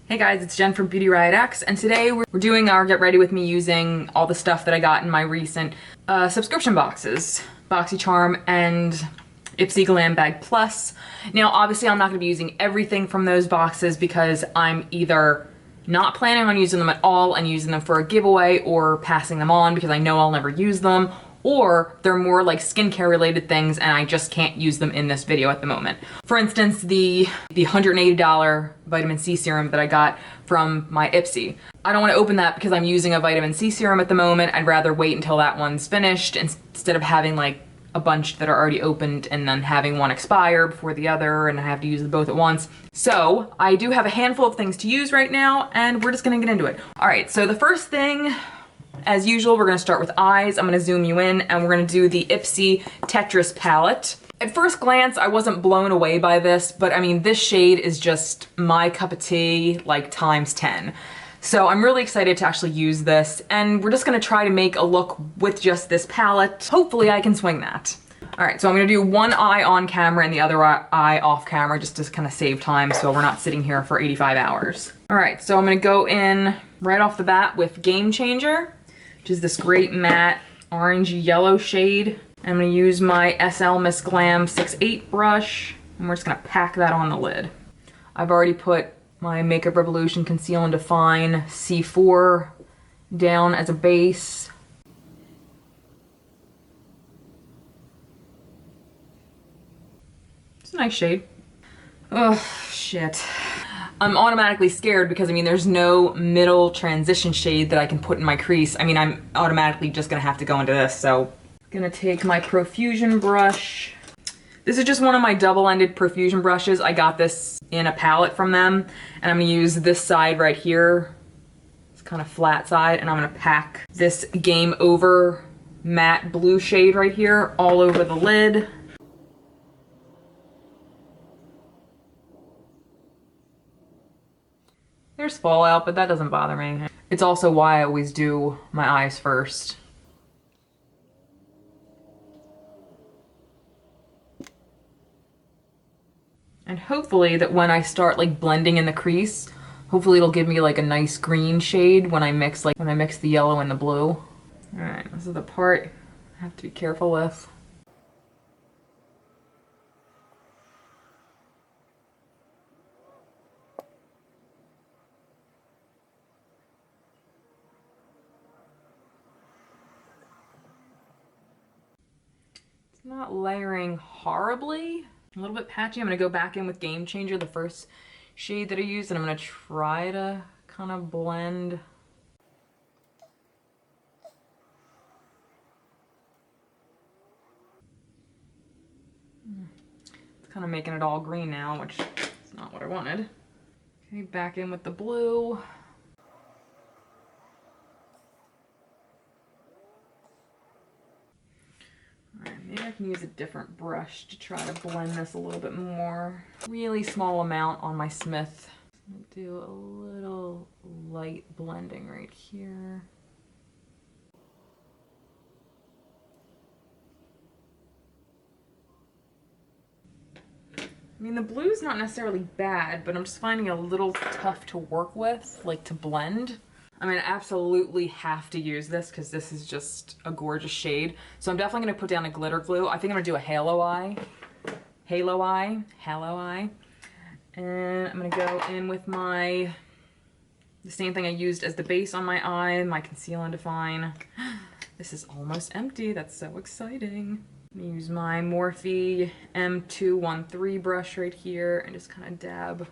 Hey guys, it's Jen from beautyriotx, and today we're doing our get ready with me using all the stuff that I got in my recent subscription boxes. BoxyCharm and Ipsy Glam Bag Plus. Now obviously I'm not going to be using everything from those boxes because I'm either not planning on using them at all and using them for a giveaway or passing them on because I know I'll never use them, or they're more like skincare related things and I just can't use them in this video at the moment. For instance, the $180 vitamin C serum that I got from my Ipsy. I don't want to open that because I'm using a vitamin C serum at the moment. I'd rather wait until that one's finished instead of having like a bunch that are already opened and then having one expire before the other and I have to use them both at once. So I do have a handful of things to use right now and we're just gonna get into it. All right, so the first thing, as usual, we're gonna start with eyes. I'm gonna zoom you in and we're gonna do the Ipsy Tetris palette. At first glance, I wasn't blown away by this, but I mean, this shade is just my cup of tea, like times 10. So I'm really excited to actually use this, and we're just gonna try to make a look with just this palette. Hopefully I can swing that. All right, so I'm gonna do one eye on camera and the other eye off camera just to kind of save time so we're not sitting here for 85 hours. All right, so I'm gonna go in right off the bat with Game Changer, which is this great matte orangey yellow shade. I'm gonna use my SL Miss Glam 6'8" brush, and we're just gonna pack that on the lid. I've already put my Makeup Revolution Conceal and Define C4 down as a base. It's a nice shade. Oh, shit. I'm automatically scared because I mean there's no middle transition shade that I can put in my crease. I mean I'm automatically just gonna have to go into this, so I'm gonna take my Profusion brush. This is just one of my double-ended Profusion brushes. I got this in a palette from them, and I'm gonna use this side right here. It's kind of flat side, and I'm gonna pack this Game Over matte blue shade right here all over the lid. There's fallout, but that doesn't bother me. It's also why I always do my eyes first. And hopefully that when I start like blending in the crease, hopefully it'll give me like a nice green shade when I mix the yellow and the blue. All right, this is the part I have to be careful with. It's not layering horribly. A little bit patchy. I'm gonna go back in with Game Changer, the first shade that I used, and I'm gonna try to kind of blend. It's kind of making it all green now, which is not what I wanted. Okay, back in with the blue. Maybe I can use a different brush to try to blend this a little bit more. Really small amount on my Smith. Do a little light blending right here. I mean, the blue's not necessarily bad, but I'm just finding it a little tough to work with, like to blend. I mean, I absolutely have to use this because this is just a gorgeous shade. So I'm definitely going to put down a glitter glue. I think I'm going to do a halo eye. And I'm going to go in with the same thing I used as the base on my eye, my Conceal and Define. This is almost empty. That's so exciting. I'm going to use my Morphe M213 brush right here and just kind of dab.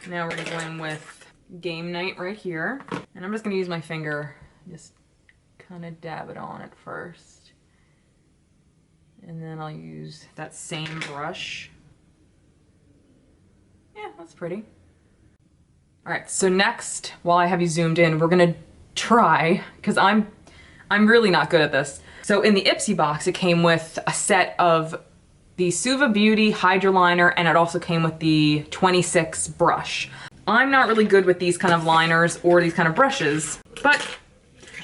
Now we're gonna go in with Game Night right here. And I'm just gonna use my finger, just kind of dab it on at first. And then I'll use that same brush. Yeah, that's pretty. All right, so next, while I have you zoomed in, we're gonna try, because I'm really not good at this. So in the Ipsy box, it came with a set of the Suva Beauty Hydroliner, and it also came with the 26 brush. I'm not really good with these kind of liners or these kind of brushes, but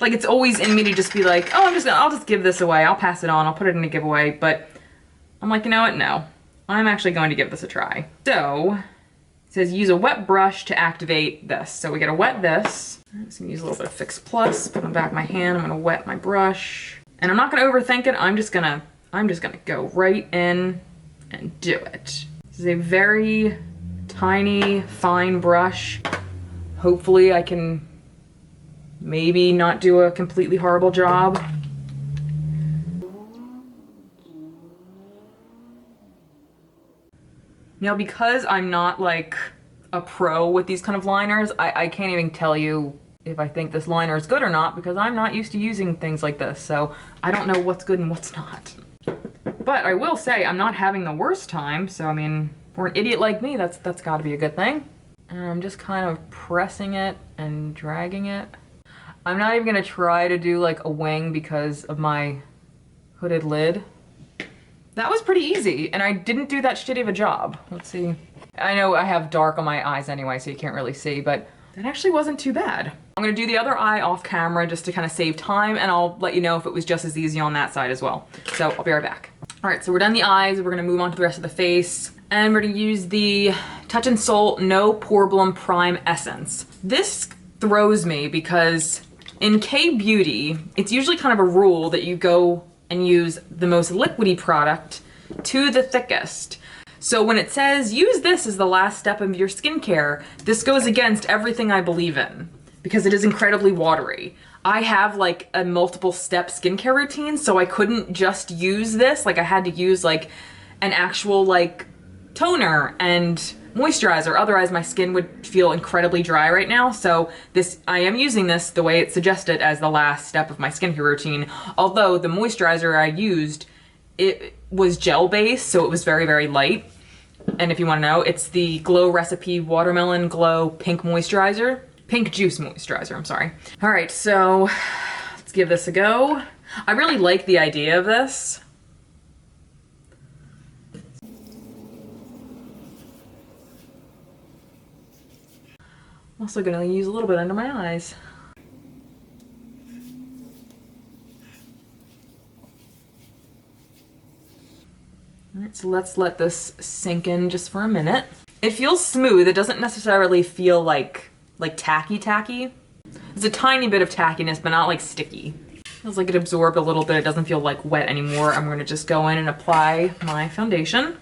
like it's always in me to just be like, oh, I'll just give this away. I'll pass it on. I'll put it in a giveaway. But I'm like, you know what? No, I'm actually going to give this a try. So it says use a wet brush to activate this. So we gotta wet this. I'm just gonna use a little bit of Fix Plus, put on the back of my hand. I'm gonna wet my brush. And I'm not gonna overthink it. I'm just gonna go right in and do it. This is a very tiny, fine brush. Hopefully I can maybe not do a completely horrible job. Now, because I'm not like a pro with these kind of liners, I can't even tell you if I think this liner is good or not because I'm not used to using things like this. So I don't know what's good and what's not. But I will say I'm not having the worst time. So I mean, for an idiot like me, that's gotta be a good thing. And I'm just kind of pressing it and dragging it. I'm not even gonna try to do like a wing because of my hooded lid. That was pretty easy, and I didn't do that shitty of a job. Let's see. I know I have dark on my eyes anyway, so you can't really see, but that actually wasn't too bad. I'm gonna do the other eye off camera just to kind of save time, and I'll let you know if it was just as easy on that side as well. So I'll be right back. All right, so we're done the eyes. We're gonna move on to the rest of the face, and we're gonna use the Touch in Sol No Poreblem Prime Essence. This throws me because in K-Beauty, it's usually kind of a rule that you go and use the most liquidy product to the thickest. So when it says use this as the last step of your skincare, this goes against everything I believe in because it is incredibly watery. I have like a multiple step skincare routine, so I couldn't just use this. Like I had to use like an actual like toner and moisturizer, otherwise my skin would feel incredibly dry right now. So I am using this the way it's suggested as the last step of my skincare routine. Although the moisturizer I used, it was gel based, so it was very, very light. And if you want to know, it's the Glow Recipe Watermelon Glow Pink Moisturizer. Pink Juice Moisturizer, I'm sorry. All right, so let's give this a go. I really like the idea of this. I'm also gonna use a little bit under my eyes. All right, so let's let this sink in just for a minute. It feels smooth. It doesn't necessarily feel like tacky. There's a tiny bit of tackiness, but not like sticky. Feels like it absorbed a little bit. It doesn't feel like wet anymore. I'm gonna just go in and apply my foundation.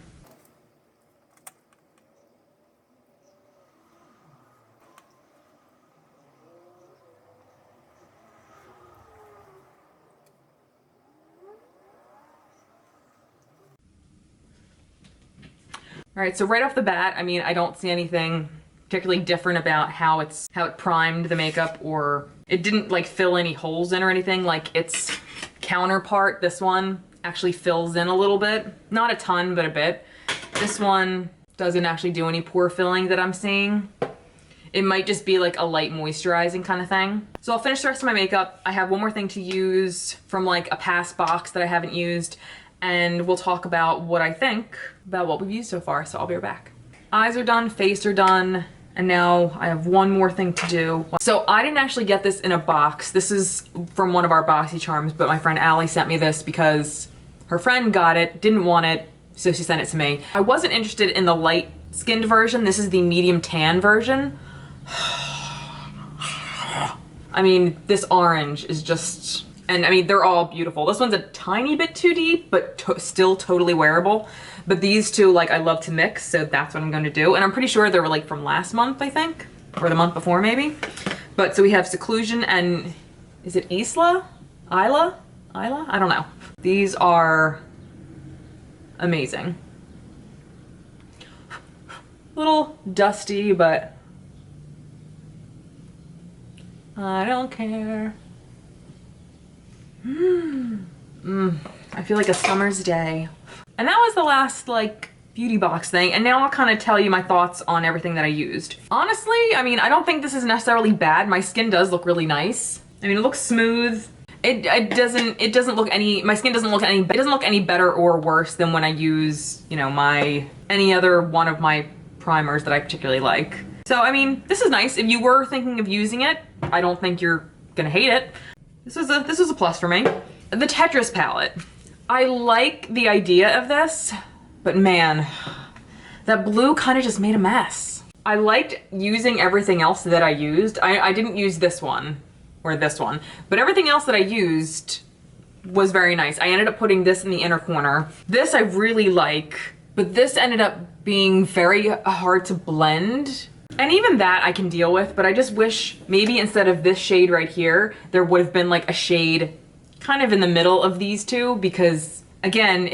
All right, so right off the bat, I mean, I don't see anything particularly different about how it primed the makeup, or it didn't like fill any holes in or anything. Like its counterpart, this one actually fills in a little bit. Not a ton, but a bit. This one doesn't actually do any pore filling that I'm seeing. It might just be like a light moisturizing kind of thing. So I'll finish the rest of my makeup. I have one more thing to use from like a past box that I haven't used, and we'll talk about what I think about what we've used so far, so I'll be right back. Eyes are done, face are done, and now I have one more thing to do. So I didn't actually get this in a box. This is from one of our BoxyCharms, but my friend Allie sent me this because her friend got it, didn't want it, so she sent it to me. I wasn't interested in the light skinned version. This is the medium tan version. I mean, this orange is just, and I mean, they're all beautiful. This one's a tiny bit too deep, but still totally wearable. But these two, like, I love to mix, so that's what I'm going to do. And I'm pretty sure they were like from last month, I think, or the month before maybe. But so we have Seclusion and, is it Isla? Isla? I don't know. These are amazing. A little dusty, but I don't care. I feel like a summer's day. And that was the last like beauty box thing, and now I'll kind of tell you my thoughts on everything that I used. Honestly, I mean, I don't think this is necessarily bad. My skin does look really nice. I mean, it looks smooth. It doesn't look any, my skin doesn't look any, it doesn't look any better or worse than when I use, you know, any other one of my primers that I particularly like. So, I mean, this is nice. If you were thinking of using it, I don't think you're gonna hate it. This was a plus for me. The Tetris palette. I like the idea of this, but man, that blue kind of just made a mess. I liked using everything else that I used. I didn't use this one or this one, but everything else that I used was very nice. I ended up putting this in the inner corner. This I really like, but this ended up being very hard to blend. And even that I can deal with, but I just wish maybe instead of this shade right here, there would have been like a shade kind of in the middle of these two, because again,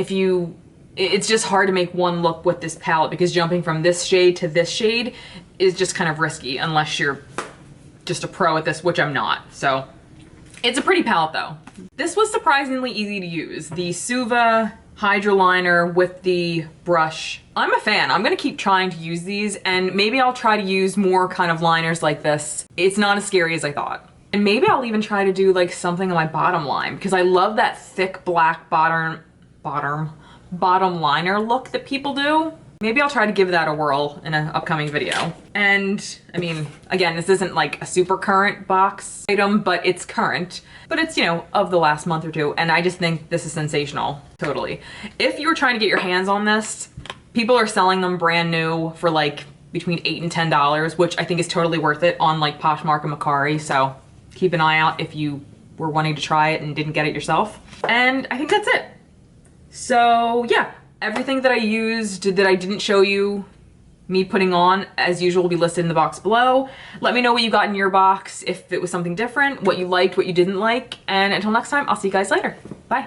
it's just hard to make one look with this palette, because jumping from this shade to this shade is just kind of risky unless you're just a pro at this, which I'm not. So it's a pretty palette though. This was surprisingly easy to use. The Suva Hydro Liner with the brush. I'm a fan. I'm gonna keep trying to use these, and maybe I'll try to use more kind of liners like this. It's not as scary as I thought. And maybe I'll even try to do like something on my bottom line, because I love that thick black bottom liner look that people do. Maybe I'll try to give that a whirl in an upcoming video. And I mean, again, this isn't like a super current box item, but it's current. But it's, you know, of the last month or two, and I just think this is sensational, totally. If you were trying to get your hands on this, people are selling them brand new for like between $8 and $10, which I think is totally worth it on like Poshmark and Mercari, so keep an eye out if you were wanting to try it and didn't get it yourself. And I think that's it. So yeah, everything that I used that I didn't show you me putting on, as usual, will be listed in the box below. Let me know what you got in your box, if it was something different, what you liked, what you didn't like, and until next time, I'll see you guys later. Bye.